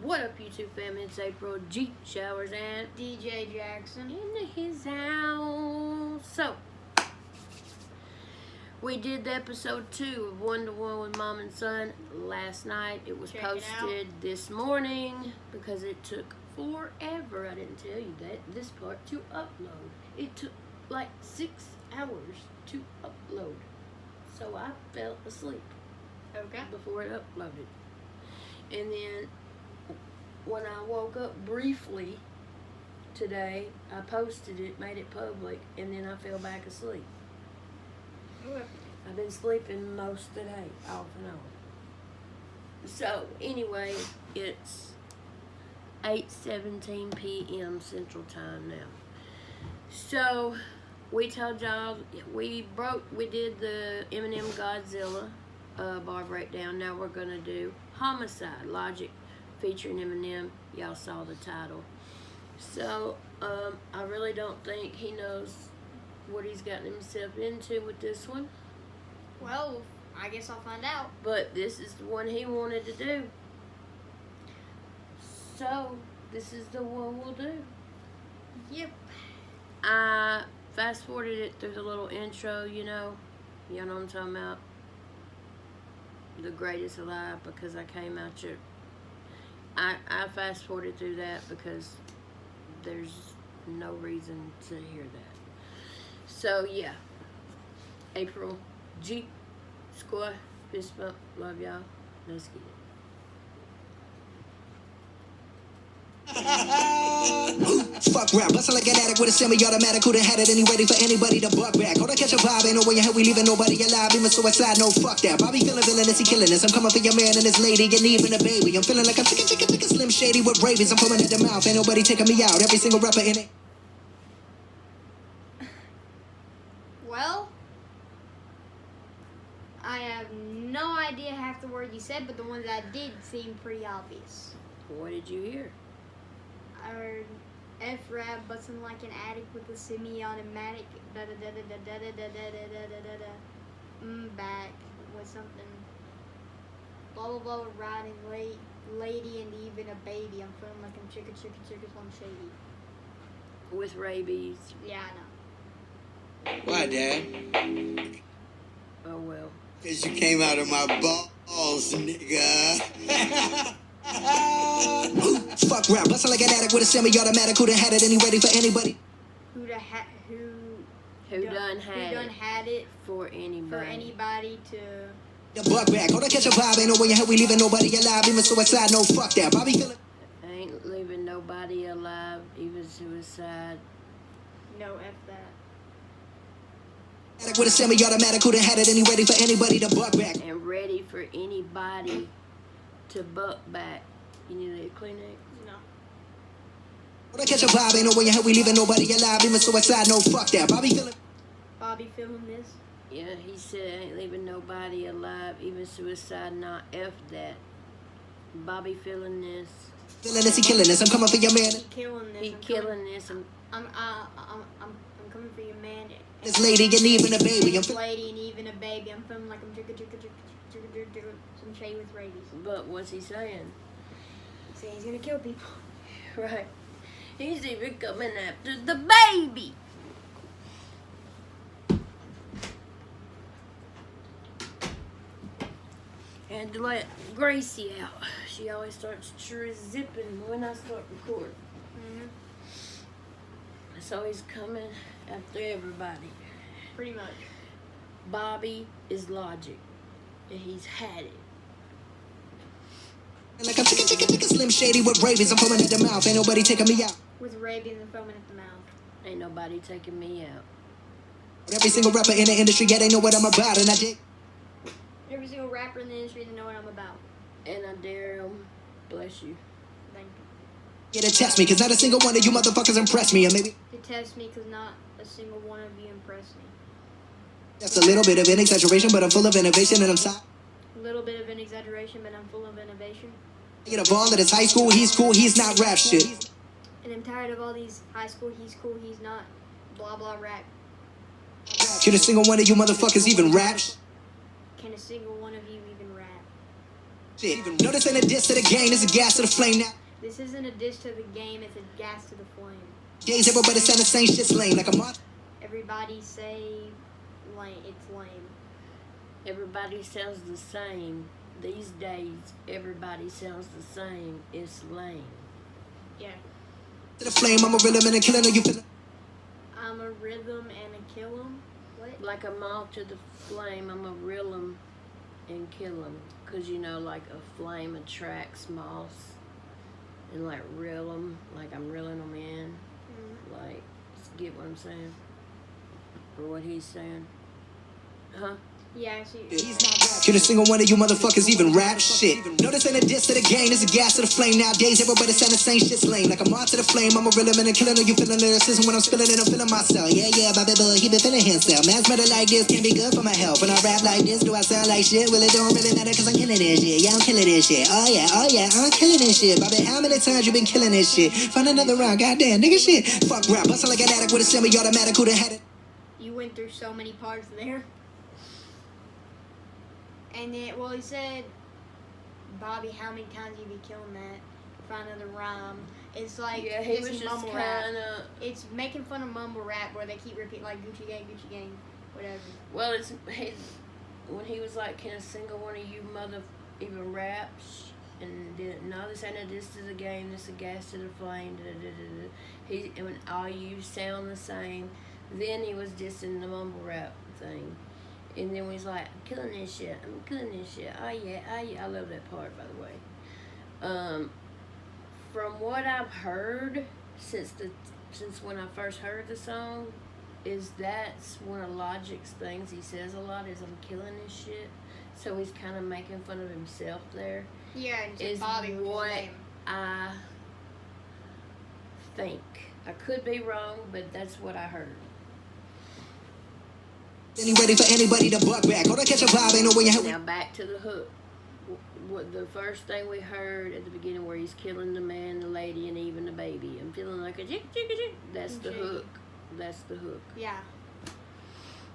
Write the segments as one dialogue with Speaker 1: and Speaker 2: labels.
Speaker 1: What up, YouTube family? It's April G Showers and
Speaker 2: DJ Jackson
Speaker 1: in his house. So, we did the episode 2 of 1-to-1 with Mom and Son last night. It was posted this morning because it took forever. I didn't tell you that. This part to upload. It took like 6 hours to upload. So I fell asleep.
Speaker 2: Okay.
Speaker 1: Before it uploaded. And then when I woke up briefly today, I posted it, made it public, and then I fell back asleep.
Speaker 2: Okay.
Speaker 1: I've been sleeping most of the day, off and on. So, anyway, it's 8:17 p.m. Central Time now. So, we told y'all, we did the Eminem Godzilla bar breakdown. Now we're going to do Homicide, Logic, featuring Eminem. Y'all saw the title. So, I really don't think he knows what he's gotten himself into with this one.
Speaker 2: Well, I guess I'll find out.
Speaker 1: But this is the one he wanted to do. So, this is the one we'll do.
Speaker 2: Yep.
Speaker 1: I fast forwarded it through the little intro, you know. You know what I'm talking about? The greatest alive, because I came out your... I fast forwarded through that because there's no reason to hear that. So, yeah. April G. Squad. Fist bump. Love y'all. Let's get
Speaker 3: it. Fuck rap, bustin' like an addict with a semi-automatic. Who done had it and he ready for anybody to buck back. Hold on, catch a vibe, ain't no way in hell we leaving nobody alive. Even suicide, no fuck that. Bobby feeling villainous, he killing us. I'm coming for your man and his lady, and even a baby. I'm feeling like I'm chicken, slim shady with rabies. I'm foaming at the mouth, ain't nobody taking me out. Every single rapper in it.
Speaker 2: Well, I have no idea half the words you said, but the ones I did seem pretty obvious.
Speaker 1: What did you hear?
Speaker 2: I heard F-rap bustin' like an addict with a semi-automatic. Back with something. Blah blah blah. Riding lady and even a baby. I'm feeling like I'm chicken, Slim Shady.
Speaker 1: With rabies.
Speaker 2: Yeah, I know.
Speaker 3: Why, Dad?
Speaker 1: Oh, well.
Speaker 3: Because you came out of my balls, nigga. Fuck rap, bustin' like an addict with a semi-automatic. Who done had it and he ready for anybody?
Speaker 1: Who done had it for anybody
Speaker 2: to...
Speaker 3: The buck back, hold on, catch a vibe. Ain't no way in hell we leaving nobody alive. Even suicide, no fuck that. Bobby feeling...
Speaker 1: Ain't leaving nobody alive, even suicide.
Speaker 2: No, F that.
Speaker 3: With a semi-automatic, who done had it and he ready for anybody to buck back.
Speaker 1: And ready for anybody to buck back. You need a Kleenex?
Speaker 2: No.
Speaker 3: Hold on, catch a vibe. Ain't no way in hell we leaving nobody alive. Even suicide, no fuck that. Bobby feeling
Speaker 2: this?
Speaker 1: Yeah, he said ain't leaving nobody alive, even suicide, not F that. Bobby feeling this.
Speaker 3: Feeling this, he killing this. I'm coming for your man.
Speaker 2: He killing this.
Speaker 1: He killing this.
Speaker 2: I'm coming for your man.
Speaker 3: This lady and even a baby.
Speaker 2: I'm feeling like I'm chicken, some shade with rabies.
Speaker 1: But what's he saying?
Speaker 2: He's saying he's gonna kill people.
Speaker 1: Right. He's even coming after the baby. And to let Gracie out. She always starts zipping when I start recording.
Speaker 2: Mm-hmm.
Speaker 1: So he's coming after everybody.
Speaker 2: Pretty much.
Speaker 1: Bobby is Logic. And he's had it.
Speaker 3: Like I'm chicken, slim shady with rabies. I'm foaming at the mouth. Ain't nobody taking me out.
Speaker 2: With rabies and foaming at the mouth.
Speaker 1: Ain't nobody taking me out.
Speaker 3: Every single rapper in the industry, yeah, they know what I'm about. And I dig.
Speaker 2: Every single rapper in the industry to know what I'm about.
Speaker 1: And I dare him. Bless you.
Speaker 2: Thank you.
Speaker 3: Yeah, to test me, cause not a single one of you motherfuckers impress me. And maybe
Speaker 2: to test me, cause not a single one of you impressed me.
Speaker 3: that's a little bit of an exaggeration, but I'm full of innovation and I'm tired.
Speaker 2: A little bit of an exaggeration, but I'm full of innovation.
Speaker 3: Get a ball at his high school, he's cool, he's not rap shit.
Speaker 2: And I'm tired of all these high school, he's cool, he's not, blah blah rap.
Speaker 3: Can a single one of you motherfuckers even rap?
Speaker 2: Can a single one of you even rap?
Speaker 3: Shit. Notice ain't a diss to the game, it's a gas to the flame now.
Speaker 2: This isn't a dish to the game, it's a gas to the flame.
Speaker 3: Days everybody saying the same shit's lame, like a month.
Speaker 2: Everybody say lame. It's lame.
Speaker 1: Everybody sounds the same. These days, everybody sounds the same. It's lame.
Speaker 2: Yeah.
Speaker 3: To the flame, I'm a real man and killing you feel.
Speaker 2: I'm a rhythm and a kill 'em. What?
Speaker 1: Like a moth to the flame, I'm going to reel 'em and kill 'em. Because, you know, like a flame attracts moths. And, like, reel 'em. Like I'm reeling 'em in. Like, get what I'm saying? Or what he's saying? Huh?
Speaker 2: Yeah, actually.
Speaker 3: Could a single one of you motherfuckers even rap shit? Notice ain't a diss to the game, it's a gas to the flame. Nowadays everybody saying the same shit's lame. Like a moth to the flame, I'm a real man and killing you feeling lyricism when I'm spilling it, I'm feeling myself. Yeah, Bobby Boy, he been feeling himself. Man's better like this, can't be good for my health. When I rap like this, do I sound like shit? Well, it don't really matter cause I'm killing this shit. Yeah, I'm killing this shit. Oh yeah, I'm killing this shit. Bobby, how many times you been killing this shit? Find another round, goddamn, nigga shit. Fuck rap, bustin' like an addict with a semi-automatic, who'da had it?
Speaker 2: You went through so many parts there. And then, well, he said, Bobby, how many times you be killing that? Find another rhyme. It's like,
Speaker 1: yeah, he was
Speaker 2: it's
Speaker 1: just
Speaker 2: mumble rap.
Speaker 1: kind of.
Speaker 2: It's making fun of mumble rap where they keep repeating like Gucci gang, whatever.
Speaker 1: Well, it's when he was like, "Can a single one of you mother even rap?" And didn't. No, this ain't a diss to the game. This a gas to the flame. Da, da, da, da. He and when all you sound the same. Then he was dissing the mumble rap thing. And then he's like, I'm killing this shit. Oh yeah. I love that part, by the way. From what I've heard since when I first heard the song, is that's one of Logic's things he says a lot is I'm killing this shit. So he's kind of making fun of himself there.
Speaker 2: Yeah, and
Speaker 1: Is
Speaker 2: Bobby was
Speaker 1: what
Speaker 2: his name.
Speaker 1: I think. I could be wrong, but that's what I heard.
Speaker 3: Ain't ready for anybody to buck back. Or to catch a vibe, ain't no way you
Speaker 1: Now back to the hook. What the first thing we heard at the beginning where he's killing the man, the lady, and even the baby. I'm feeling like a jig. That's the hook. That's the hook.
Speaker 2: Yeah.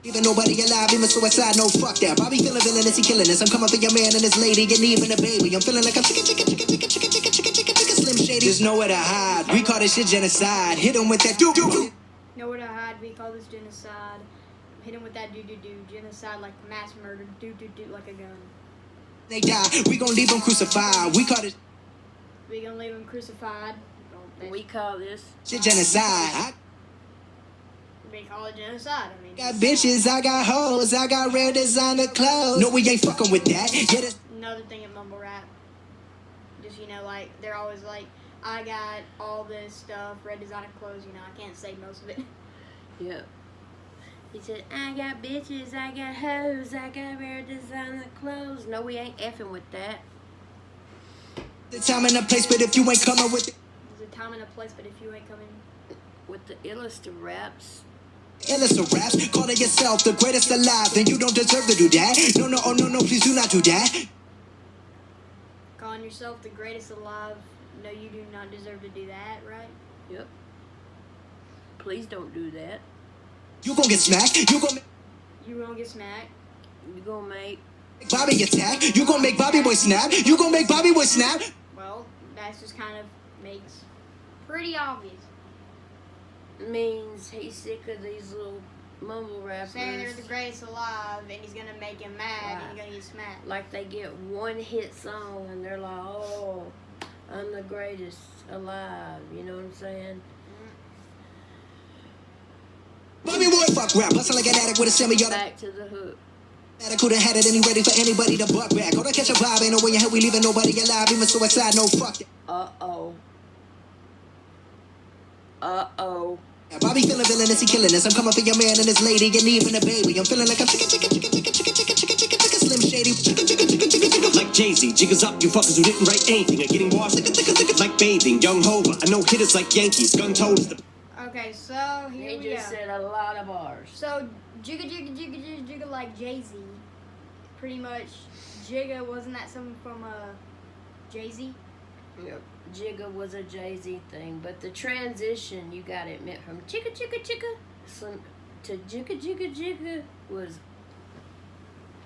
Speaker 3: Even nobody alive, even suicide, no fuck that. Bobby feeling villainous, he killing this. I'm coming for your man and his lady, and even the baby. I'm feeling like I'm chicken, Slim Shady. There's nowhere to hide. We call this shit genocide. Hit him with that do.
Speaker 2: Nowhere to hide, we call this genocide. Hit him with that do. Genocide like mass murder. Do like a gun.
Speaker 3: They die, we gon' leave them crucified. We call this
Speaker 2: We gonna leave him crucified.
Speaker 1: We call this
Speaker 3: shit genocide.
Speaker 2: We call it genocide. I mean,
Speaker 3: I got bitches, I got hoes, I got rare designer clothes. No, we ain't fucking with that. Yeah, that's
Speaker 2: another thing in mumble rap. Just, like, they're always like, I got all this stuff, red designer clothes, I can't say most of it.
Speaker 1: Yeah. He said, I got bitches, I got hoes, I got rare designer clothes. No, we ain't effing with that.
Speaker 3: the time and the place, but if you ain't coming with it.
Speaker 2: There's a time and a place, but if you ain't coming.
Speaker 1: With the illest of raps.
Speaker 3: Illest of raps, calling yourself the greatest alive, then you don't deserve to do that. No, oh no, please do not do that.
Speaker 2: Calling yourself the greatest alive, no, you do not deserve to do that, right?
Speaker 1: Yep. Please don't do that.
Speaker 3: You gon' get smacked,
Speaker 2: You gonna get smacked.
Speaker 1: You gonna make
Speaker 3: Bobby attack, you gon' make Bobby boy snap, you gon' make Bobby boy snap.
Speaker 2: Well, that's just kind of makes pretty obvious.
Speaker 1: means he's sick of these little mumble rappers.
Speaker 2: Saying they're the greatest alive, and he's gonna make him mad, and he's gonna get smacked.
Speaker 1: Like they get one hit song and they're like, oh, I'm the greatest alive. You know what I'm saying?
Speaker 3: Bobby boy, fuck rap, bustin' like an addict with a semi-automatic.
Speaker 1: Back to the hook.
Speaker 3: Coulda had it and he ready for anybody to buck back. Or to catch a vibe, ain't no way in hell we leaving nobody alive. Even suicide, no fuck that.
Speaker 1: Uh-oh.
Speaker 3: Yeah, Bobby feeling villainous, he killing this. I'm coming for your man and his lady, and even the baby. I'm feeling like I'm chicken, Slim Shady.
Speaker 4: Like Jay-Z, jiggers up, you fuckers who didn't write anything are getting washed like bathing. Young Hova, I know hitters like Yankees, gun toes.
Speaker 2: Okay, so here
Speaker 1: He
Speaker 2: we
Speaker 1: just
Speaker 2: go.
Speaker 1: said a lot of bars.
Speaker 2: So jigga like Jay-Z. Pretty much, Jigga, wasn't that something from Jay-Z?
Speaker 1: Yep. Jigga was a Jay-Z thing, but the transition, you gotta admit, from chicka slim to jigga was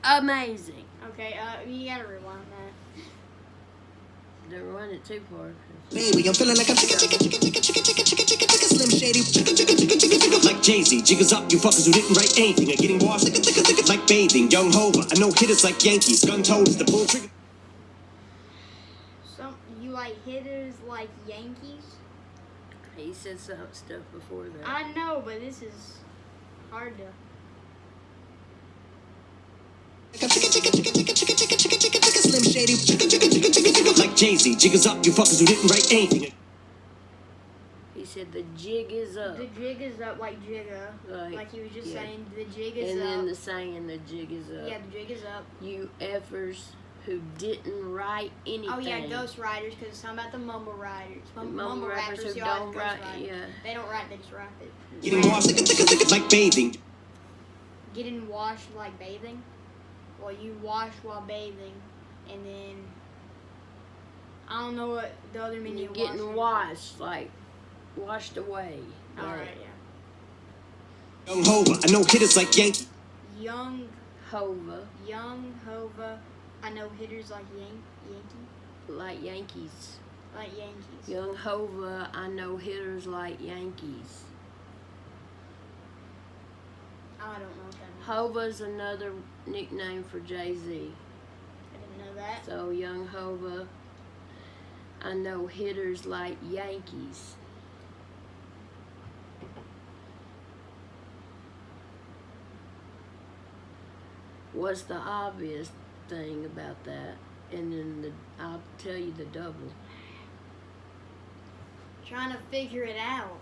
Speaker 1: amazing.
Speaker 2: Okay, you gotta rewind that.
Speaker 1: don't run it too far.
Speaker 3: Baby, I'm feeling like I'm Slim Shady.
Speaker 4: Like Jay-Z, jiggers up, you fuckers who didn't write anything are getting washed like bathing. Young Hova, I know hitters like Yankees. Gun toters, the bull trigger.
Speaker 2: Some you like hitters like Yankees?
Speaker 1: He said some stuff before that.
Speaker 2: I know, but this is hard to.
Speaker 3: Slim Shady.
Speaker 4: Like Jay-Z, jiggers up, you fuckers who didn't write anything.
Speaker 1: He said the jig is up.
Speaker 2: The jig is up like Jigga. Like he was just
Speaker 1: yeah.
Speaker 2: saying, the jig is
Speaker 1: And
Speaker 2: up.
Speaker 1: then the saying, the jig is up.
Speaker 2: Yeah, the jig is up.
Speaker 1: You effers who didn't write anything.
Speaker 2: Oh yeah, ghost writers, because it's talking about the mumble writers.
Speaker 1: Mumble rappers who
Speaker 2: you always
Speaker 1: don't
Speaker 2: ghost
Speaker 1: write,
Speaker 2: write.
Speaker 1: yeah.
Speaker 2: They don't write, they just write it.
Speaker 4: Getting washed like bathing.
Speaker 2: Getting washed like bathing? Well, you wash while bathing, and then I don't know what the other meaning of
Speaker 1: Getting washed, like washed away.
Speaker 2: Alright, yeah.
Speaker 4: Young Hova, I know hitters like Yankees.
Speaker 2: Young
Speaker 1: Hova,
Speaker 2: I know hitters like Yankee.
Speaker 1: like Yankees.
Speaker 2: Like Yankees.
Speaker 1: Young Hova, I know hitters like Yankees.
Speaker 2: I don't know what that means.
Speaker 1: Hova's another nickname for Jay-Z.
Speaker 2: I didn't know that.
Speaker 1: So Young Hova, I know hitters like Yankees. What's the obvious thing about that? And then I'll tell you the double.
Speaker 2: Trying to figure it out.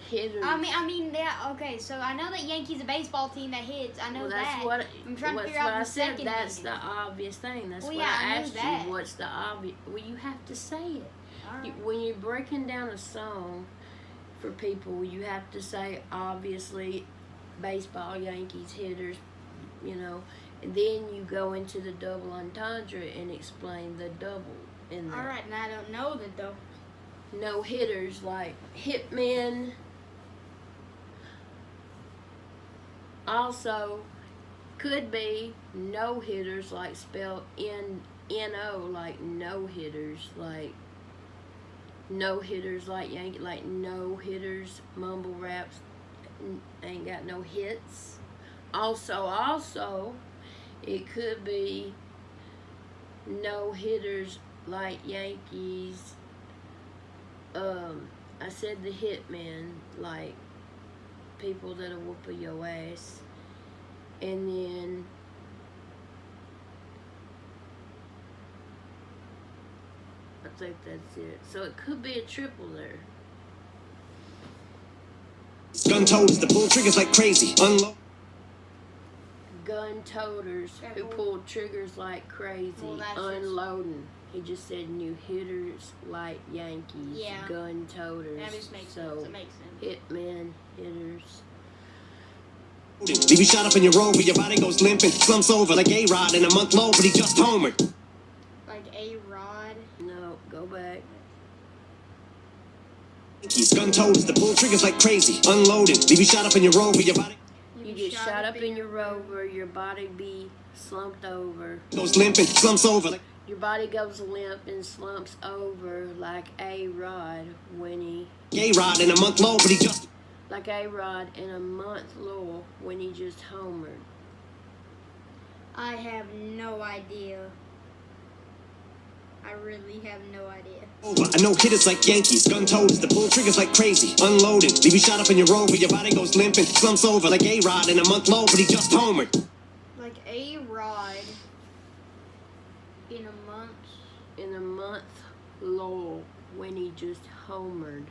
Speaker 1: Hitters.
Speaker 2: I mean, yeah. Okay, so I know that Yankees a baseball team that hits. I know
Speaker 1: Well,
Speaker 2: that.
Speaker 1: that's what.
Speaker 2: I'm trying to
Speaker 1: That's
Speaker 2: figure
Speaker 1: what
Speaker 2: out
Speaker 1: I
Speaker 2: the
Speaker 1: said.
Speaker 2: second
Speaker 1: That's
Speaker 2: meaning.
Speaker 1: the obvious thing. That's
Speaker 2: Well,
Speaker 1: what
Speaker 2: yeah,
Speaker 1: I
Speaker 2: I knew
Speaker 1: asked
Speaker 2: that.
Speaker 1: you. What's the obvious? Well, you have to say it.
Speaker 2: All right.
Speaker 1: When you're breaking down a song for people, you have to say obviously baseball, Yankees, hitters, you know, and then you go into the double entendre and explain the double in there.
Speaker 2: All right, and I don't know that though.
Speaker 1: No hitters like hitmen. Also, could be no hitters like spelled N-O, like no hitters, like no hitters like Yankee, like no hitters, mumble raps, ain't got no hits. Also, it could be no hitters like Yankees. I said the hitmen, like people that'll whoop your ass, and then I think that's it. So it could be a triple there.
Speaker 4: Gun toters, the bull triggers like crazy. Unload.
Speaker 1: Gun toters who pull triggers like crazy,
Speaker 2: Well, that's
Speaker 1: unloading. He just said new hitters like Yankees.
Speaker 2: Yeah.
Speaker 1: Gun toters.
Speaker 2: That just makes
Speaker 1: so
Speaker 2: sense. It makes sense.
Speaker 1: hitmen, hitters.
Speaker 4: Leave you shot up in your rover, your body goes limping, slumps over like A-Rod in a month low, but he just homered.
Speaker 2: Like A-Rod.
Speaker 1: No, go back.
Speaker 4: Yankees, gun toters, the bull triggers like crazy. Unloading, leave you shot up in your rover, your body
Speaker 1: You get shot up in your rover, your body be slumped over.
Speaker 4: goes limping, slumps over like
Speaker 1: Your body goes limp and slumps over like A-Rod when he,
Speaker 4: A-Rod in a month low, but he just
Speaker 1: like A-Rod in a month low when he just homered.
Speaker 2: I have no idea. I really have no idea.
Speaker 4: over. I know hitters like Yankees, gun toters, the bull triggers like crazy. Unloading, leave you shot up in your rover, your body goes limping, slumps over like A-Rod in a month low, but he just homered.
Speaker 2: Like A-Rod in a month.
Speaker 1: In a month low when he just homered.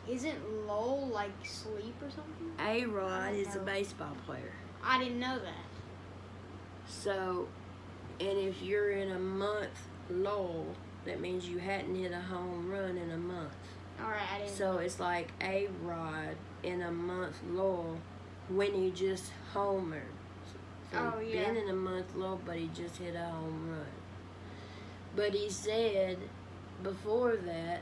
Speaker 2: Isn't lull like sleep or something?
Speaker 1: A-Rod is a
Speaker 2: know.
Speaker 1: baseball player.
Speaker 2: I didn't know that.
Speaker 1: So, and if you're in a month lull, that means you hadn't hit a home run in a month.
Speaker 2: Alright, I didn't
Speaker 1: So it's like A-Rod in a month lull when he just homered. So
Speaker 2: Oh,
Speaker 1: he's
Speaker 2: yeah.
Speaker 1: been in a month lull, but he just hit a home run. But he said before that,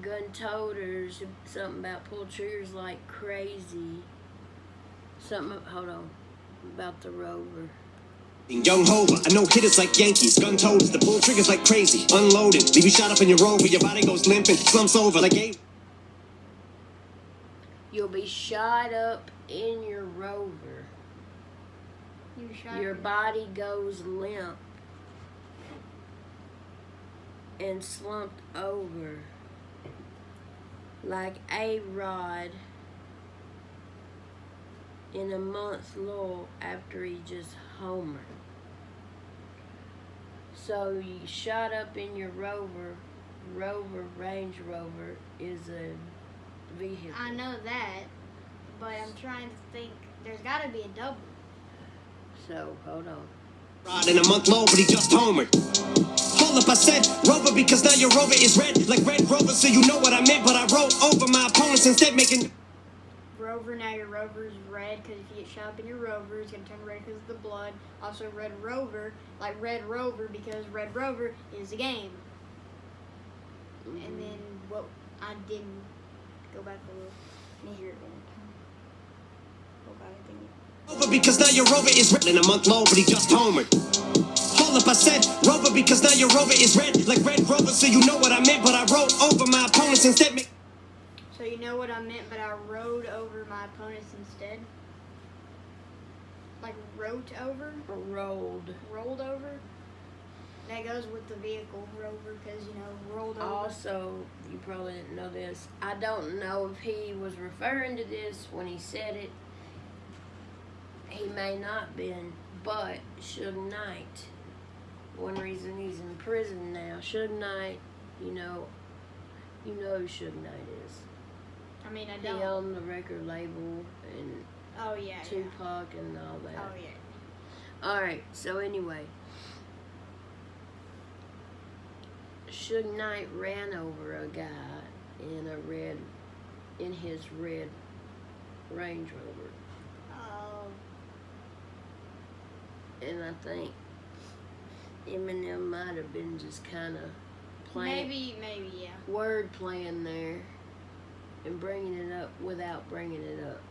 Speaker 1: gun toters, something about pull triggers like crazy. Something, hold on, about the rover.
Speaker 4: Young Hova, I know hitters like Yankees, gun toters, the pull triggers like crazy, unloaded, leave you shot up in your rover, your body goes limping, slumps over like a.
Speaker 1: You'll be shot up in your rover. Your body goes limp and slumped over like A-Rod in a month's lull after he just homered. So you shot up in your rover. Range Rover is a vehicle.
Speaker 2: I know that, but I'm trying to think. There's got to be a double.
Speaker 1: So hold on.
Speaker 4: Rod in a month low, but he just homered. Hold up, I said Rover because now your Rover is red, like Red Rover, so you know what I meant. But I wrote over my opponents instead, making
Speaker 2: Rover, now your Rover is red because if you get shot up in your Rover, it's going to turn red because of the blood. Also, Red Rover, like Red Rover because Red Rover is a game. And then what I didn't go back a little. Let me hear it one more time. Go back and think.
Speaker 4: Rover because now your Rover is red in a month low, but he just homered. Hold up, I said Rover because now your Rover is red, like Red Rover, so you know what I meant. But I wrote over my opponents instead.
Speaker 2: So you know what I meant, but I rode over my opponents instead. Like wrote over?
Speaker 1: Or rolled.
Speaker 2: Rolled over? That goes with the vehicle, rover, because, you know, rolled over.
Speaker 1: Also, you probably didn't know this. I don't know if he was referring to this when he said it. He may not been, but Suge Knight, one reason he's in prison now, Suge Knight, you know who Suge Knight is.
Speaker 2: I mean, I
Speaker 1: He
Speaker 2: don't.
Speaker 1: owned the record label and
Speaker 2: Oh, yeah.
Speaker 1: Tupac and all that.
Speaker 2: Oh, yeah.
Speaker 1: Alright, so anyway. Suge Knight ran over a guy in his red Range Rover.
Speaker 2: Oh.
Speaker 1: And I think Eminem might have been just kind of playing,
Speaker 2: Maybe, yeah.
Speaker 1: word playing there and bringing it up without bringing it up.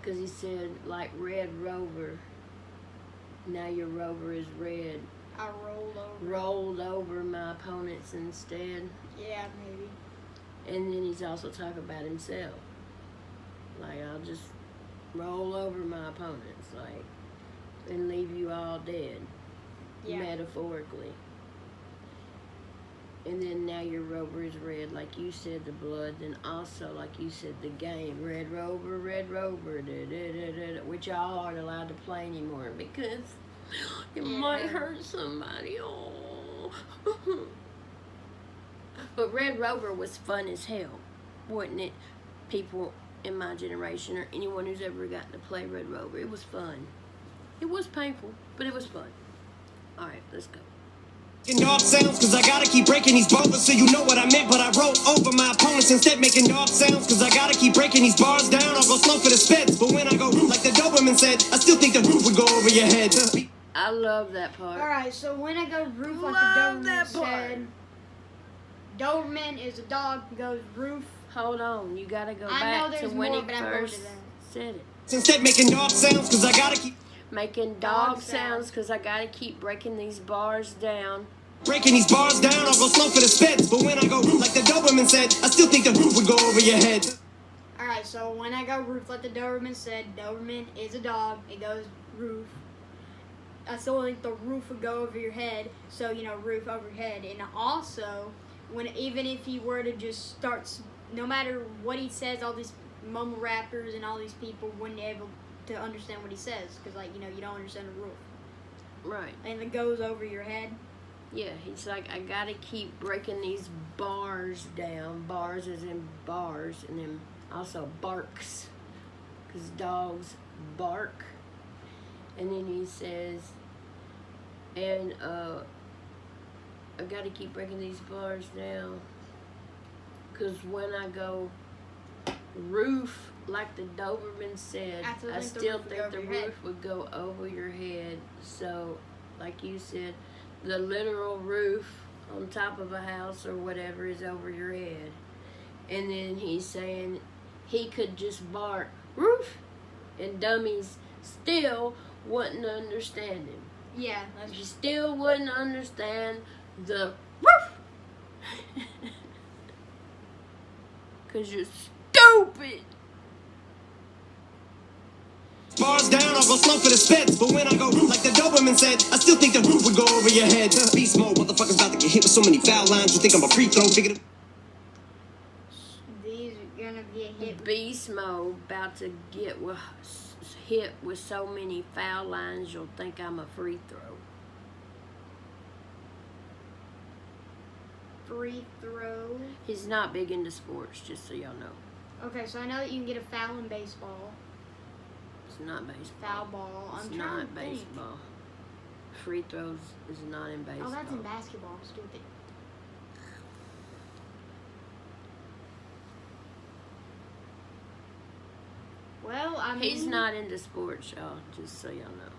Speaker 1: Because he said, like Red Rover, now your Rover is red.
Speaker 2: I rolled over.
Speaker 1: Rolled over my opponents instead.
Speaker 2: Yeah, maybe.
Speaker 1: And then he's also talking about himself. Like, I'll just roll over my opponents, like, and leave you all dead.
Speaker 2: Yeah.
Speaker 1: Metaphorically. And then now your Rover is red, like you said, the blood. Then also, like you said, the game. Red Rover, da, da, da, da, da, which y'all aren't allowed to play anymore because it might hurt somebody. Oh. But Red Rover was fun as hell, wasn't it? People in my generation or anyone who's ever gotten to play Red Rover, it was fun. It was painful, but it was fun. Alright, let's go.
Speaker 4: Making dog sounds cause I gotta keep breaking these bars, so you know what I meant. But I wrote over my opponents instead, making dog sounds cause I gotta keep breaking these bars down. I'll go slow for the speds, but when I go like the Doberman said, I still think the roof would go over your head.
Speaker 1: I love that part.
Speaker 2: Alright, so when I go roof like
Speaker 1: Love
Speaker 2: the
Speaker 1: that
Speaker 2: Doberman
Speaker 1: part.
Speaker 2: said, Doberman is a dog, goes roof.
Speaker 1: Hold on, you gotta go
Speaker 2: I know
Speaker 1: back to
Speaker 2: there's
Speaker 1: when
Speaker 2: more,
Speaker 1: he
Speaker 2: but I'm going
Speaker 1: first
Speaker 2: to that.
Speaker 1: said it.
Speaker 4: Instead making dog sounds cause I gotta keep
Speaker 1: Making dog sounds because I gotta keep breaking these bars down.
Speaker 4: breaking these bars down. I'll go slow for the speds, but when I go like the Doberman said, I still think the roof would go over your head.
Speaker 2: Alright, so when I go roof like the Doberman said, Doberman is a dog, it goes roof. I still think the roof would go over your head, so, you know, roof over your head. And also, even if he were to just start, no matter what he says, all these mumble rappers and all these people wouldn't be able to understand what he says, because, like, you know, you don't understand the roof.
Speaker 1: Right.
Speaker 2: And it goes over your head.
Speaker 1: Yeah, he's like, I gotta keep breaking these bars down. Bars as in bars, and then also barks, because dogs bark. And then he says, and I gotta keep breaking these bars down, because when I go roof, like the Doberman said, I still think the roof would go over your head. So, like you said, the literal roof on top of a house or whatever is over your head. And then he's saying he could just bark, roof, and dummies still wouldn't understand him.
Speaker 2: Yeah, that's
Speaker 1: You still wouldn't understand the woof. Because you're stupid.
Speaker 4: Bars down, I'll go slow for the spits. But when I go, like the Doberman said, I still think the roof would go over your head. Beast mode, motherfuckers about to get hit with so many foul lines. You think I'm a free throw? Figured
Speaker 2: these are gonna get hit.
Speaker 1: Beast mode about to get hit with so many foul lines you'll think I'm a free throw.
Speaker 2: Free throw.
Speaker 1: He's not big into sports, just so y'all know.
Speaker 2: Okay, so I know that you can get a foul in baseball.
Speaker 1: It's not baseball.
Speaker 2: Foul ball.
Speaker 1: It's
Speaker 2: I'm trying
Speaker 1: not
Speaker 2: to think.
Speaker 1: baseball. Free throws is not in baseball.
Speaker 2: Oh, that's in basketball. I'm stupid. Well, I mean,
Speaker 1: He's not into sports, y'all, just so y'all know.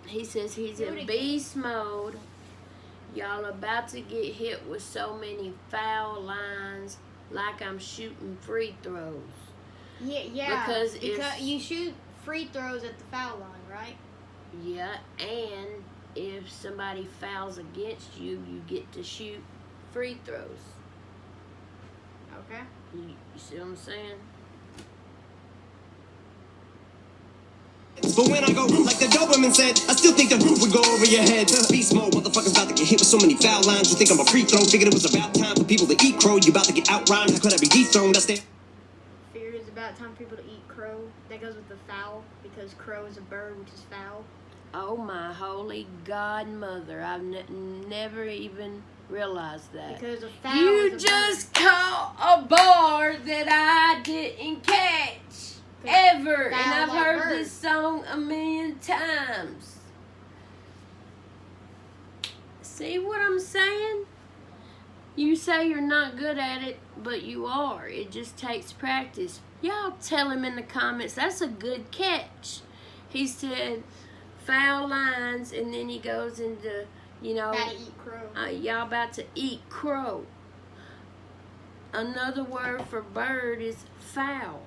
Speaker 1: He says he's
Speaker 2: Do it
Speaker 1: in
Speaker 2: again.
Speaker 1: beast mode. Y'all about to get hit with so many foul lines like I'm shooting free throws.
Speaker 2: Yeah.
Speaker 1: Because if-
Speaker 2: you shoot free throws at the foul line, right?
Speaker 1: Yeah, and if somebody fouls against you, you get to shoot free throws.
Speaker 2: Okay.
Speaker 1: You see what I'm saying?
Speaker 4: But when I go, like the Doberman said, I still think the roof would go over your head. Beast mode, motherfuckers about to get hit with so many foul lines. You think I'm a free throw? Figured it was about time for people to eat crow. You about to get out rhymed. How could I be dethroned? That's there.
Speaker 2: Feared it's about time for people to eat crow. That goes with the foul because crow is a bird, which is foul.
Speaker 1: Oh my holy godmother! I've never even realized that.
Speaker 2: Because a foul
Speaker 1: You
Speaker 2: is a
Speaker 1: just caught a bar that I didn't catch ever, and
Speaker 2: foul
Speaker 1: I've
Speaker 2: like
Speaker 1: heard
Speaker 2: bird.
Speaker 1: this song a million times. See what I'm saying? You say you're not good at it, but you are. It just takes practice. Y'all tell him in the comments, that's a good catch. He said foul lines, and then he goes into,
Speaker 2: About to eat crow.
Speaker 1: y'all about to eat crow. Another word for bird is foul.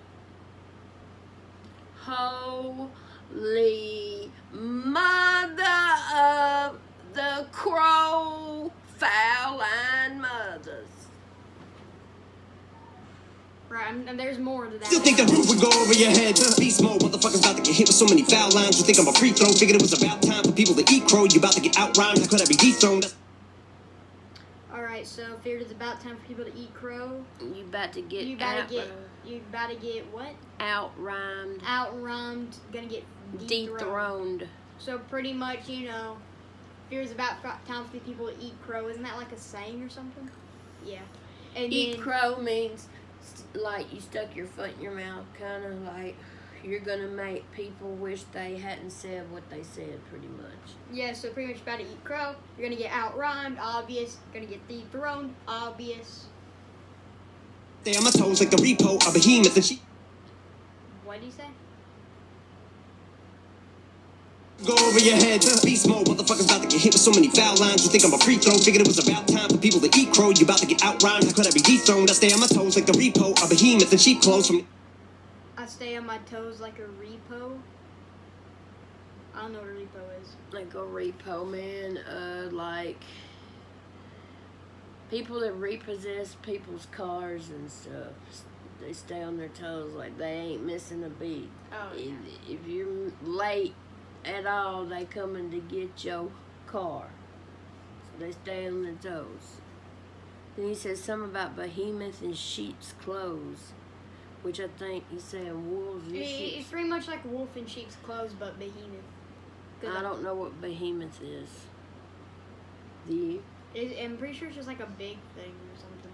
Speaker 1: Holy mother of the crow, foul line mothers.
Speaker 2: Right, and there's more to that.
Speaker 4: Still think the roof would go over your head. Beast mode, motherfuckers about to get hit with so many foul lines. You think I'm a free throw? Figured it was about time for people to eat crow. You about to get out rhymed. How could I be dethroned?
Speaker 2: Alright, so feared it's about time for people to eat crow.
Speaker 1: You about to get
Speaker 2: You about to get what?
Speaker 1: out rhymed,
Speaker 2: Outrhymed, gonna get dethroned.
Speaker 1: dethroned.
Speaker 2: So pretty much, fear it's about time for people to eat crow. Isn't that like a saying or something? Yeah. And
Speaker 1: Eat
Speaker 2: then,
Speaker 1: crow means like you stuck your foot in your mouth, kind of like you're gonna make people wish they hadn't said what they said, pretty much.
Speaker 2: yeah, so pretty much about to eat crow. You're gonna get outrhymed, obvious. Gonna get dethroned, obvious.
Speaker 4: Stay on my toes like the repo, a behemoth, and she
Speaker 2: What did you say?
Speaker 4: go over your head. Beast mode, motherfuckers about to get hit with so many foul lines. You think I'm a free throw? Figured it was about time for people to eat crow. You about to get out rhymed. How could I be dethroned? I stay on my toes like the repo, a behemoth, and sheep clothes from.
Speaker 2: I stay on my toes like a repo. I don't know what a repo is.
Speaker 1: Like a repo man, like people that repossess people's cars and stuff. They stay on their toes like they ain't missing a beat.
Speaker 2: Oh, yeah.
Speaker 1: If you're late at all, they coming to get your car. So they stay on their toes. Then he says something about behemoth and sheep's clothes, which I think he's saying wolves and
Speaker 2: It's
Speaker 1: sheep's.
Speaker 2: pretty much like wolf in sheep's clothes, but behemoth. 'Cause
Speaker 1: I don't know what behemoth is.
Speaker 2: I'm pretty sure it's just like a big thing or something.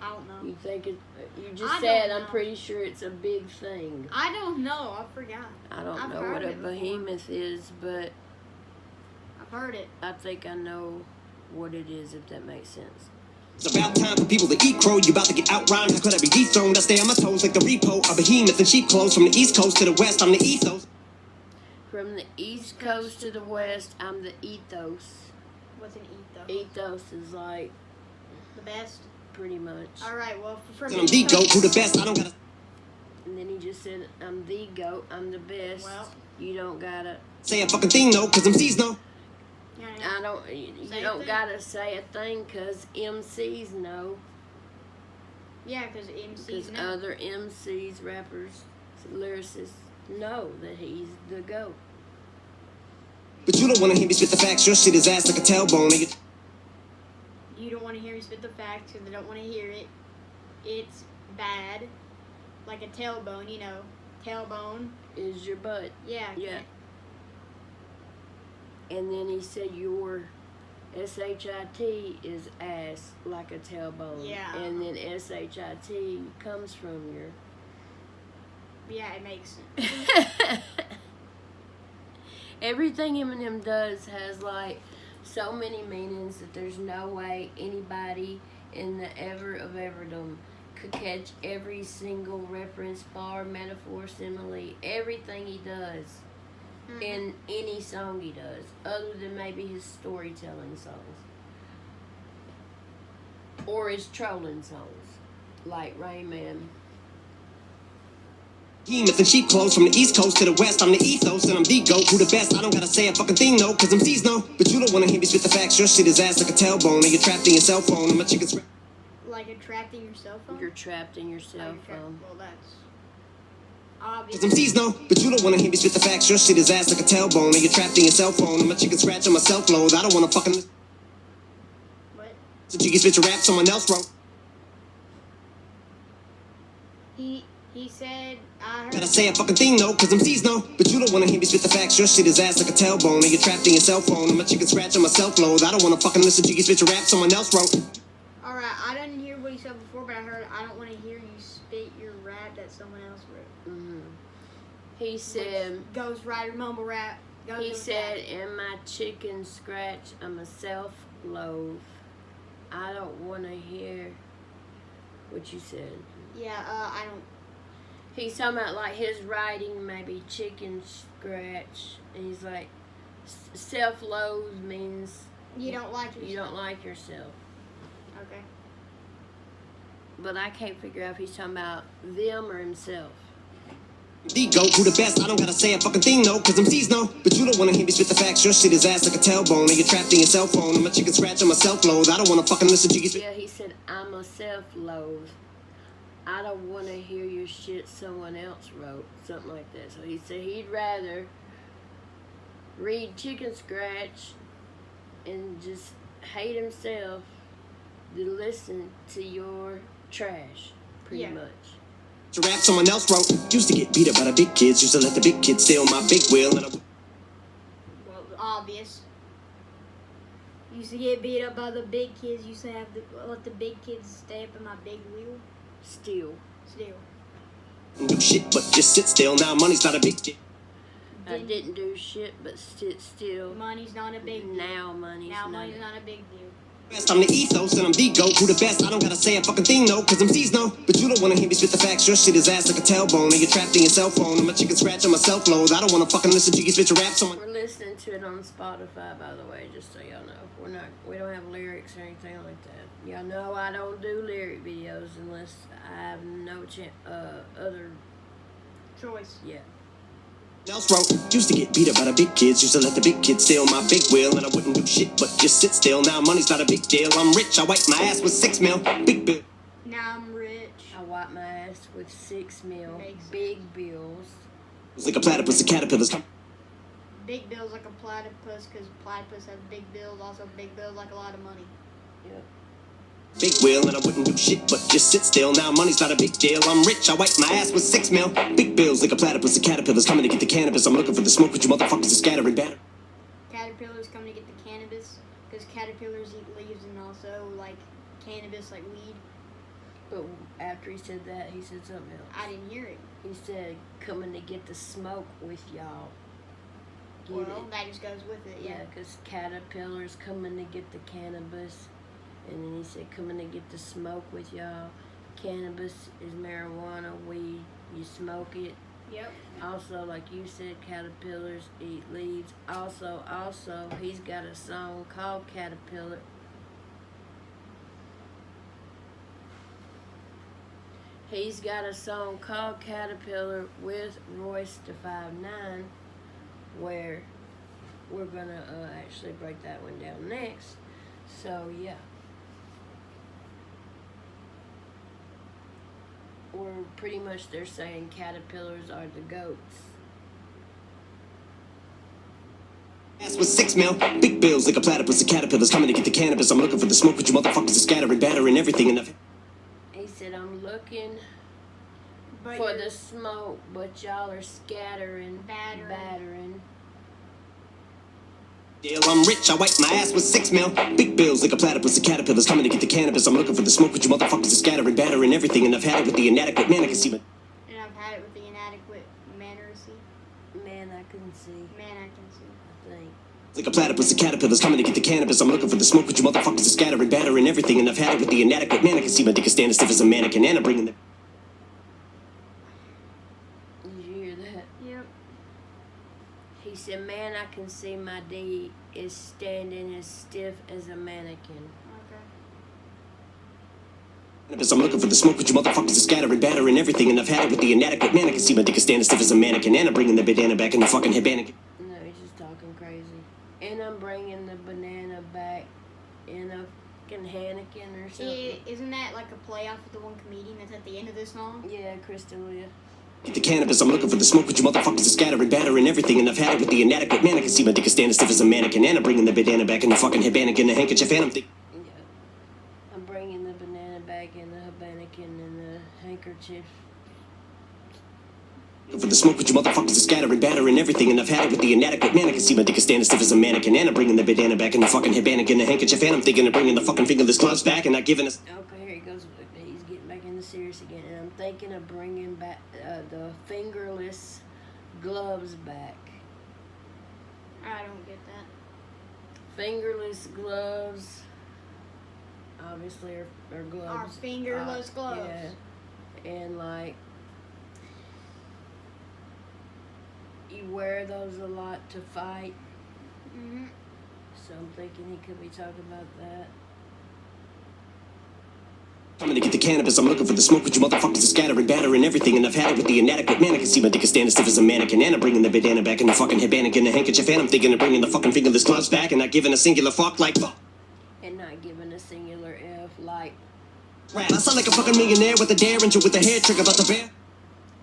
Speaker 2: I don't know.
Speaker 1: You think it? You just
Speaker 2: I
Speaker 1: said
Speaker 2: don't
Speaker 1: I'm
Speaker 2: know.
Speaker 1: pretty sure it's a big thing.
Speaker 2: I don't know. I forgot.
Speaker 1: I don't
Speaker 2: I've
Speaker 1: know
Speaker 2: heard
Speaker 1: what a
Speaker 2: it before.
Speaker 1: behemoth is, but
Speaker 2: I've heard it.
Speaker 1: I think I know what it is, if that makes sense.
Speaker 4: It's about time for people to eat crow. You about to get out rhymed. How could I be dethroned? I stay on my toes like the repo, a behemoth, and sheep clothes from the east coast to the west. I'm the ethos.
Speaker 1: From the east coast to the west, I'm the ethos.
Speaker 2: What's an ethos?
Speaker 1: Ethos is like
Speaker 2: The best.
Speaker 1: pretty much.
Speaker 2: All right. Well, from
Speaker 4: And I'm the goat, who the best. I don't gotta.
Speaker 1: And then he just said, I'm the GOAT, I'm the best.
Speaker 2: Well.
Speaker 1: You don't gotta
Speaker 4: Say a fucking thing, no, cause MCs know.
Speaker 1: you
Speaker 2: Say a
Speaker 1: don't
Speaker 2: thing.
Speaker 1: gotta say a thing because MCs know.
Speaker 2: Yeah, because MCs
Speaker 1: Because
Speaker 2: know.
Speaker 1: other MCs, rappers, lyricists know that he's the GOAT.
Speaker 4: But you don't wanna hear me spit the facts. Your shit is ass like a tailbone. And
Speaker 2: You don't want to hear me spit the facts because they don't want to hear it. It's bad. Like a tailbone, you know. Tailbone.
Speaker 1: Is your butt.
Speaker 2: Yeah.
Speaker 1: Yeah. And then he said your SHIT is ass like a tailbone.
Speaker 2: Yeah.
Speaker 1: And then SHIT comes from your.
Speaker 2: Yeah, it makes sense.
Speaker 1: Everything Eminem does has like so many meanings that there's no way anybody in the ever of everdom could catch every single reference, bar, metaphor, simile, everything he does in any song he does, other than maybe his storytelling songs or his trolling songs, like Rain Man.
Speaker 4: behemoths and cheap clothes from the east coast to the west. I'm the ethos and I'm the GOAT. Who the best? I don't gotta say a fucking thing, no, cause MCs know. But you don't wanna hear me spit the facts. Your shit is ass like a tailbone. And you're trapped in your cell phone. And my chicken's
Speaker 2: Like a trapped in your cell phone?
Speaker 1: You're trapped in your cell phone.
Speaker 2: Well, that's
Speaker 4: Cause
Speaker 2: obvious.
Speaker 4: MCs know, but you don't wanna hear me spit the facts. Your shit is ass like a tailbone. And you're trapped in your cell phone. And my chicken scratch on my self load. I don't wanna fucking listen.
Speaker 2: What?
Speaker 4: So you can spit your rap someone else wrote.
Speaker 2: He said, I
Speaker 4: Gotta
Speaker 2: heard.
Speaker 4: say a fucking thing, no, cause MCs know. But you don't wanna hear me spit the facts. Your shit is ass like a tailbone. And you're trapped in your cell phone. And my chicken scratch on my self load. I don't wanna fucking listen to you spit your rap someone else wrote.
Speaker 2: Alright, I didn't hear what he said before, but I heard, I don't want to hear you spit your rap that someone else wrote.
Speaker 1: He said.
Speaker 2: Ghost Rider mumble rap. Goes
Speaker 1: He
Speaker 2: with
Speaker 1: said,
Speaker 2: that.
Speaker 1: in my chicken scratch, I'm a self-loathe. I don't want to hear what you said.
Speaker 2: Yeah, I don't.
Speaker 1: He's talking about, like, his writing, maybe chicken scratch. And he's like, self-loathe means
Speaker 2: You don't like yourself.
Speaker 1: you don't like yourself.
Speaker 2: Okay.
Speaker 1: But I can't figure out if he's talking about them or himself.
Speaker 4: The GOAT, who the best? I don't gotta say a fucking thing, no, cause MCs know. But you don't wanna hear me spit the facts. Your shit is ass like a tailbone. And you're trapped in your cell phone. And my chicken scratch on my self load. I don't wanna fucking listen to you spit.
Speaker 1: Yeah, he said, I'm a self-loathe. I don't want to hear your shit someone else wrote. Something like that. So he said he'd rather read Chicken Scratch and just hate himself than listen to your trash, pretty
Speaker 2: Yeah.
Speaker 1: much.
Speaker 4: To rap someone else wrote. Used to get beat up by the big kids. Used to let the big kids steal my big wheel. And I
Speaker 2: Well, obvious. Used to get beat up by the big kids. Used to have to let the big kids stay up in my big wheel.
Speaker 1: Still.
Speaker 2: Still.
Speaker 4: do shit, but just sit still. Now money's not a big deal.
Speaker 1: I didn't do shit, but sit still.
Speaker 2: Money's not a big deal.
Speaker 1: Now money's
Speaker 2: Now
Speaker 1: not.
Speaker 2: money's not a big deal.
Speaker 4: Best, I'm the ethos and I'm the GOAT. Who the best? I don't gotta say a fucking thing, no, cause MCs know. But you don't wanna hear me spit the facts. Your shit is ass like a tailbone. And you're trapped in your cell phone. And my chicken scratch on my self load. I don't wanna fucking listen to you spit your rap someone.
Speaker 1: We're listening to it on Spotify, by the way, just so y'all know. We don't have lyrics or anything like that. Y'all know I don't do lyric videos unless I have no other,
Speaker 2: Choice.
Speaker 1: yeah.
Speaker 4: Else wrote. Used to get beat up by the big kids. Used to let the big kids steal my big wheel. And I wouldn't do shit, but just sit still. Now money's not a big deal. I'm rich. I wipe my ass with 6 mil. Big bill.
Speaker 2: Now I'm rich.
Speaker 1: I wipe my ass with 6 mil,
Speaker 2: Makes
Speaker 1: big bills.
Speaker 4: It's like a platypus and caterpillars.
Speaker 2: Big bills like a platypus, because platypus have big bills. Also, big bills like a lot of money.
Speaker 1: Yep.
Speaker 4: Big wheel, and I wouldn't do shit, but just sit still. Now money's not a big deal. I'm rich. I wipe my ass with 6 mil. Big bills like a platypus and caterpillars coming to get the cannabis. I'm looking for the smoke, but you motherfuckers are scattering batter.
Speaker 2: Caterpillars come to get the cannabis, because caterpillars eat leaves and also like cannabis, like weed.
Speaker 1: But after he said that, he said something else.
Speaker 2: I didn't hear it.
Speaker 1: He said, coming to get the smoke with y'all. Get
Speaker 2: Well,
Speaker 1: it?
Speaker 2: that just goes with it.
Speaker 1: Yeah,
Speaker 2: Yeah.
Speaker 1: because caterpillars coming to get the cannabis. And then he said, coming to get the smoke with y'all. Cannabis is marijuana, weed. You smoke it.
Speaker 2: Yep.
Speaker 1: Also, like you said, caterpillars eat leaves. Also, he's got a song called Caterpillar. He's got a song called Caterpillar with Royce da 5'9", where we're gonna actually break that one down next. So yeah, we're pretty much, they're saying caterpillars are the goats.
Speaker 4: Ass with 6 mil, big bills like a platypus of caterpillars coming to get the cannabis. I'm looking for the smoke, but you motherfuckers are scattering, battering everything enough.
Speaker 1: He said, I'm looking
Speaker 2: But
Speaker 1: for
Speaker 2: you're
Speaker 1: the smoke, but y'all are scattering, battering.
Speaker 4: Deal, I'm rich, I wipe my ass with 6 mil. Big bills like a platypus of caterpillars coming to get the cannabis. I'm looking for the smoke, but you motherfuckers are scattering, battering everything, and I've had it with the inadequate man I can see.
Speaker 2: And I've had it with the inadequate manneracy.
Speaker 1: Man, I can see.
Speaker 2: Man, I can see.
Speaker 1: I think.
Speaker 4: Like a platypus of caterpillars coming to get the cannabis. I'm looking for the smoke, but you motherfuckers are scattering, battering everything, and I've had it with the inadequate man I can see. My dick is standing stiff as a mannequin, and I'm bringing the.
Speaker 1: Did you hear that?
Speaker 2: Yep.
Speaker 1: He said, man, I can see my D is standing as stiff as a mannequin.
Speaker 2: Okay.
Speaker 4: I'm looking for the smoke, but you motherfuckers are scattering, battering everything, and I've had it with the inadequate man I can see. My dick is standing stiff as a mannequin, and I'm bringing the banana back in the fucking headband.
Speaker 1: No, he's just talking crazy. And I'm bringing the banana back in a fucking Hannikin or something.
Speaker 2: Isn't that like a play off of the one comedian that's at the end of this song?
Speaker 1: Yeah, Crystalia.
Speaker 4: Get the cannabis, I'm looking for the smoke, but you motherfuckers are scattering, battering everything, and I've had it with the inadequate man I can see. My dick is standing stiff as a mannequin, and I'm bringing the banana back in the fucking headband and a handkerchief, and I'm thinking.
Speaker 1: Yeah. I'm bringing the banana back in the habanican and the handkerchief.
Speaker 4: For the smoke, but you motherfuckers are scattering, battering everything, and I've had it with the inadequate man I can see. My dick is standing stiff as a mannequin, and I'm bringing the banana back in the fucking headband and a handkerchief, and I'm thinking of bringing the fucking fingerless gloves back and not giving us.
Speaker 1: Okay, here he goes. He's getting back into serious again. And I'm thinking of bringing back the fingerless gloves back.
Speaker 2: I don't get that.
Speaker 1: Fingerless gloves, obviously, are gloves.
Speaker 2: Our fingerless gloves.
Speaker 1: Yeah. And like, you wear those a lot to fight.
Speaker 2: Mhm.
Speaker 1: So I'm thinking he could be talking about that.
Speaker 4: Coming to get the cannabis, I'm looking for the smoke, but you motherfuckers are scattering, battering everything, and I've had it with the inadequate man I can see. My dick is standing stiff as a mannequin, and I'm bringing the banana back in the fucking headband and a handkerchief, and I'm thinking of bringing the fucking fingerless gloves back and not giving a singular fuck like fuck.
Speaker 1: And not giving a singular F like.
Speaker 4: Rap. I sound like a fucking millionaire with a derringer with a hair trigger about the bear.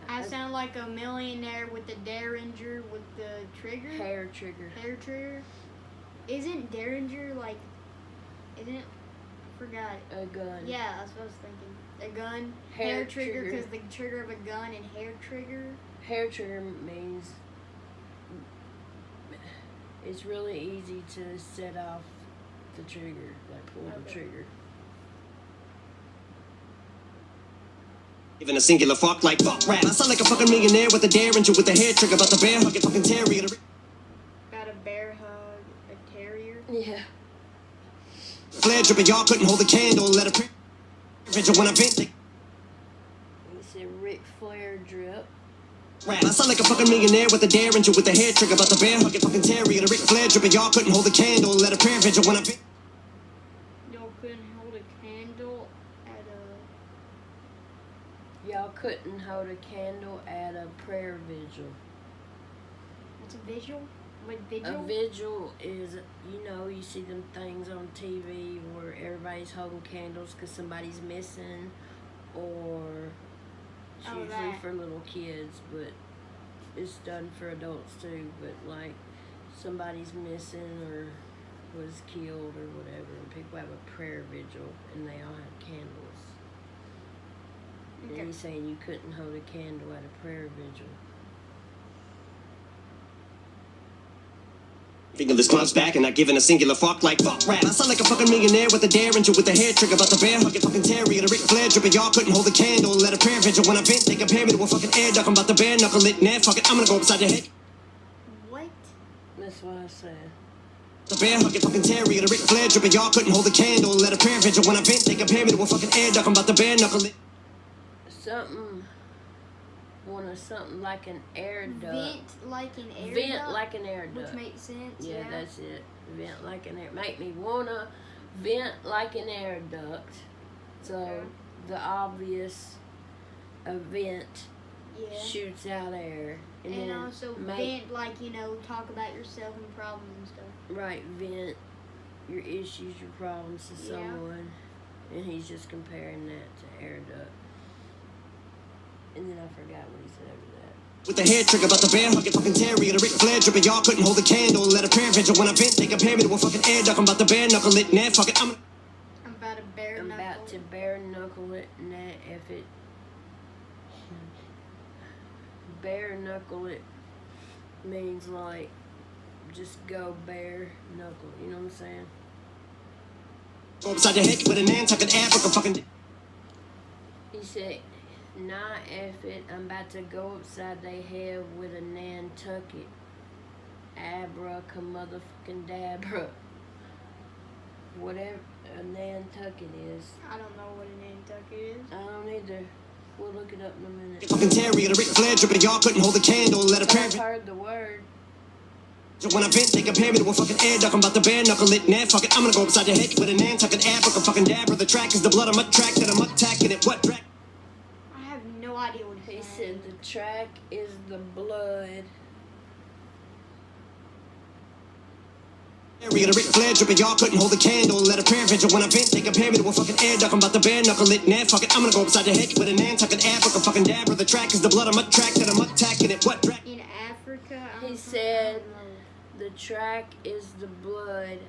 Speaker 2: I sound like a millionaire with the derringer with the trigger.
Speaker 1: Hair trigger.
Speaker 2: Hair trigger. Isn't derringer like? Isn't it? I forgot.
Speaker 1: A gun.
Speaker 2: Yeah, that's what I was thinking. A gun.
Speaker 1: Hair
Speaker 2: Hair trigger
Speaker 1: trigger.
Speaker 2: because the trigger of a gun and hair trigger.
Speaker 1: Hair trigger means it's really easy to set off the trigger, like pull the
Speaker 2: Okay.
Speaker 1: trigger.
Speaker 4: Giving a singular fuck like fuck rap. I sound like a fucking millionaire with a derringer with a hair trigger about the bear hugging fucking terrier.
Speaker 2: Got a bear hug, a terrier.
Speaker 1: Yeah.
Speaker 4: Flare dripping, y'all couldn't hold a candle. Let a prayer vigil when I vent.
Speaker 1: He said Ric Flair drip.
Speaker 4: Rap. I sound like a fucking millionaire with a derringer with a hair trigger about the bear hugging fucking terrier. Ric Flair dripping, y'all couldn't hold a candle. Let a prayer vigil when I vent.
Speaker 2: Y'all couldn't hold a candle at a.
Speaker 1: Y'all couldn't hold a candle at a prayer vigil.
Speaker 2: What's a visual? What vigil?
Speaker 1: A vigil is, you know, you see them things on TV where everybody's holding candles because somebody's missing, or it's
Speaker 2: Oh,
Speaker 1: usually
Speaker 2: that.
Speaker 1: for little kids, but it's done for adults too. But like somebody's missing or was killed or whatever, and people have a prayer vigil and they all have candles.
Speaker 2: Okay.
Speaker 1: And he's saying you couldn't hold a candle at a prayer vigil.
Speaker 4: Fingerless gloves back and not giving a singular fuck like fuck rap. I sound like a fucking millionaire with a derringer with a hair trigger about the bear hugging fucking terrier. The Ric Flair dripping, y'all couldn't hold a candle. Let a prayer vigil when I vent. They compare me to a fucking air duck. I'm about the bare knuckle it. Nah, fuck it, I'm gonna go upside your head.
Speaker 2: What?
Speaker 1: That's what I said.
Speaker 4: The bear hugging fucking terrier. The Ric Flair dripping, y'all couldn't hold a candle. Let a prayer vigil when I vent. They compare me to a fucking air duck. I'm about the bare knuckle it.
Speaker 1: Something like an air duct.
Speaker 2: Vent like an air
Speaker 1: Vent
Speaker 2: duct,
Speaker 1: like an air duct.
Speaker 2: which makes sense.
Speaker 1: Yeah, that's it. Vent like an air. Make me wanna vent like an air duct. So
Speaker 2: Okay.
Speaker 1: the obvious a vent
Speaker 2: Yeah.
Speaker 1: shoots out air.
Speaker 2: And
Speaker 1: then
Speaker 2: also vent, like, you know, talk about yourself and problems and stuff.
Speaker 1: Right, vent your issues, your problems to
Speaker 2: Yeah.
Speaker 1: someone. And he's just comparing that to air duct. And then I forgot what he said after that.
Speaker 4: With the hair trick about the bear hugging fucking Terry and a Ric Flair dripping, y'all couldn't hold a candle. Let a prayer vigil when I vent, they compare me to a fucking air duck. I'm about to bare knuckle it, nah, fuck it,
Speaker 2: I'm about to bare
Speaker 1: I'm
Speaker 2: knuckle.
Speaker 1: about to bare knuckle it, and that if it bare knuckle it means like just go bare knuckle. You know what I'm saying?
Speaker 4: Go upside your head with a Nantucket Africa fucking.
Speaker 1: He said, "Nah, F it. I'm about to go upside their head with a Nantucket. Motherfucking dabra. Whatever a Nantucket is.
Speaker 2: I don't know what a Nantucket is.
Speaker 1: I don't either. We'll look it up in a minute.
Speaker 4: Fucking Terry and a Ric Flair dripping, y'all couldn't hold a candle. Let a prayer
Speaker 1: I've heard the word.
Speaker 4: when I vent, they compare me to a fucking air duck. I'm about to bare knuckle it, nah, fuck it, I'm gonna go upside your head with a Nantucket Africa fucking dabra. The track is the blood, I'm attracted, I'm attacking it. What track?
Speaker 2: I have no idea what
Speaker 1: He
Speaker 2: he's
Speaker 1: said the track is the blood.
Speaker 4: Terry and a Ric Flair dripping, y'all couldn't hold a candle. Let a prayer vigil when I vent, they compare me to a fucking air duck. I'm about to bare knuckle it, nah, fuck it, I'm gonna go upside your head with a Nantucket Africa fucking dabra. The track is the blood, I'm attracted, I'm attacking it. What track?
Speaker 2: in Africa.
Speaker 1: He said the track is the blood.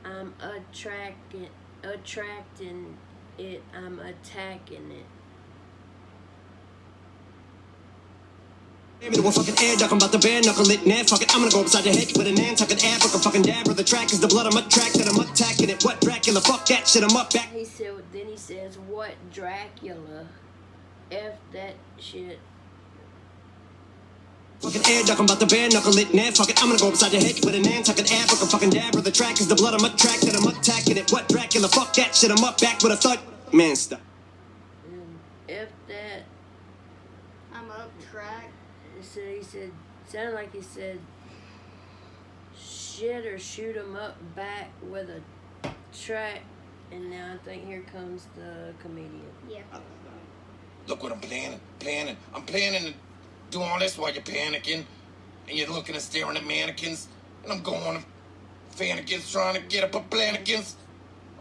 Speaker 1: I'm attracting it. I'm attacking it.
Speaker 4: Me to a fucking air duck, I'm about to bare knuckle it, nah, fuck it, I'm gonna go upside your head with a Nantucket Africa fucking dabra. The track is the blood, I'm attracted, I'm attacking it. What Dracula? Fuck that shit, I'm up back.
Speaker 1: He said. Then he says, "What Dracula? F that shit."
Speaker 4: Fucking air duck, I'm about to bare knuckle it, nah, fuck it, I'm gonna go upside your head with a Nantucket Africa fucking dabra. The track is the blood, I'm attracted, I'm attacking it. What Dracula? Fuck that shit, I'm up back with a thud. Man, stop.
Speaker 1: F that.
Speaker 2: I'm up track.
Speaker 1: He said, sounded like he said, shit or shoot 'em up back with a track. And now I think here comes the comedian.
Speaker 2: Yeah.
Speaker 5: Look what I'm planning. I'm planning to do all this while you're panicking. And you're looking and staring at mannequins. And I'm going to fannikins trying to get up a plannikins.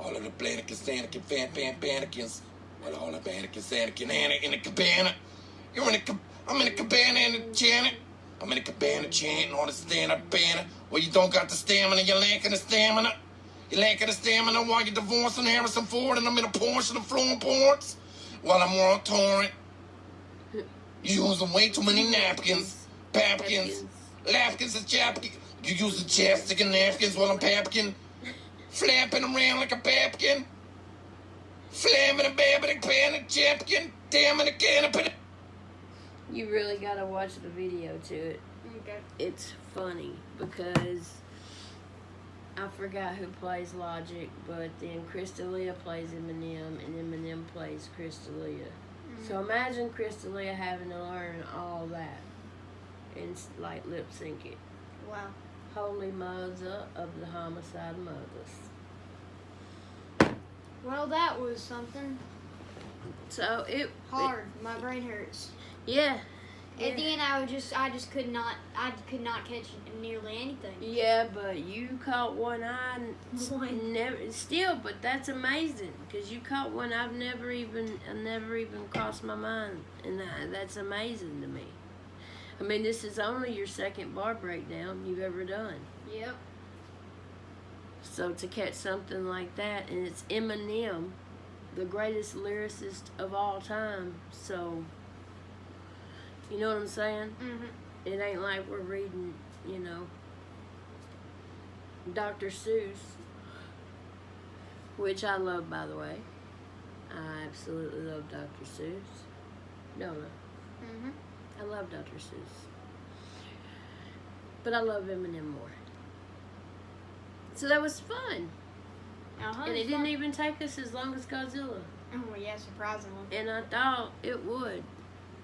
Speaker 5: All of the plannikins, fannikins. Well, all the mannequins, Anakin, Anna in the cabana. I'm in a cabana in the Janet. I'm in a cabana chanting on the stand-up banner. Well, you don't got the stamina, you're lacking the stamina. You're lacking the stamina while you're divorcing Harrison Ford and I'm in a Porsche and flowing ports while I'm on torrent. You're using way too many napkins, papkins, lapkins and chapkins. You using chapstick and napkins while I'm papkin, flapping around like a papkin, flamming a babbling pan and chapkin, damn a can of pit.
Speaker 1: You really gotta watch the video to it.
Speaker 2: Okay.
Speaker 1: It's funny because I forgot who plays Logic, but then Crystalia plays Eminem, and Eminem plays Crystalia. So imagine Crystalia having to learn all that and like lip sync it.
Speaker 2: Wow.
Speaker 1: Holy mother of the homicide mothers.
Speaker 2: Well, that was something
Speaker 1: So it
Speaker 2: hard. My brain hurts.
Speaker 1: Yeah.
Speaker 2: At the end, I just could not catch nearly anything.
Speaker 1: Yeah, but you caught one I
Speaker 2: One.
Speaker 1: never still, but that's amazing because you caught one I've never even crossed my mind, and that's amazing to me. I mean, this is only your second bar breakdown you've ever done,
Speaker 2: Yep.
Speaker 1: so to catch something like that, and it's Eminem, the greatest lyricist of all time, so. You know what I'm saying?
Speaker 2: Mhm.
Speaker 1: It ain't like we're reading, Dr. Seuss, which I love, by the way. I absolutely love Dr. Seuss. No.
Speaker 2: Mhm.
Speaker 1: I love Dr. Seuss. But I love Eminem more. So that was fun. And it didn't even take us as long as Godzilla.
Speaker 2: Oh yeah, surprisingly.
Speaker 1: And I thought it would.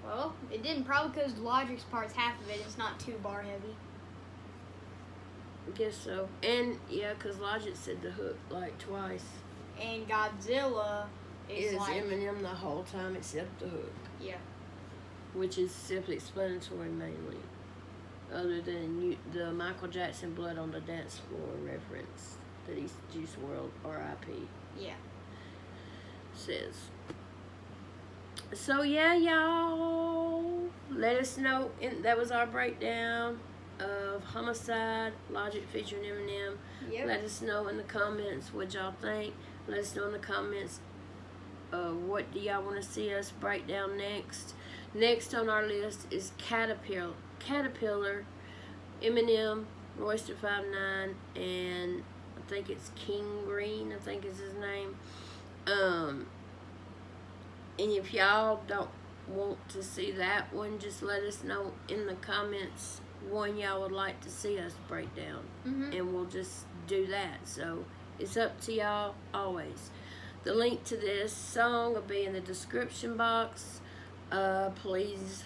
Speaker 2: Well, it didn't, probably because Logic's part's half of it. It's not too bar heavy.
Speaker 1: I guess so. And, yeah, because Logic said the hook, like, twice.
Speaker 2: And Godzilla is
Speaker 1: Is
Speaker 2: like
Speaker 1: Eminem the whole time except the hook.
Speaker 2: yeah.
Speaker 1: which is self-explanatory mainly, other than the Michael Jackson "Blood on the Dance Floor" reference that he's Juice WRLD R.I.P.
Speaker 2: Yeah.
Speaker 1: says. So yeah, y'all, let us know. That was our breakdown of Homicide, Logic featuring Eminem.
Speaker 2: Yep.
Speaker 1: Let us know in the comments what y'all think. Let us know in the comments what do y'all want to see us break down next. Next on our list is Caterpillar, Eminem, Royce da 5'9", and I think it's King Green, I think is his name. And if y'all don't want to see that one, just let us know in the comments one y'all would like to see us break down, and we'll just do that. So it's up to y'all always. The link to this song will be in the description box. Please,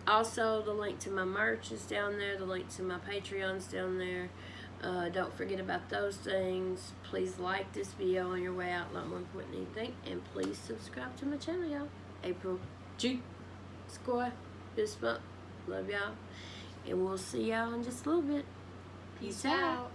Speaker 1: also the link to my merch is down there. The link to my Patreon's down there. Don't forget about those things. Please like this video on your way out, not more important than anything, and please subscribe to my channel, y'all. April G Squad, fist bump, love y'all, and we'll see y'all in just a little bit. Peace out.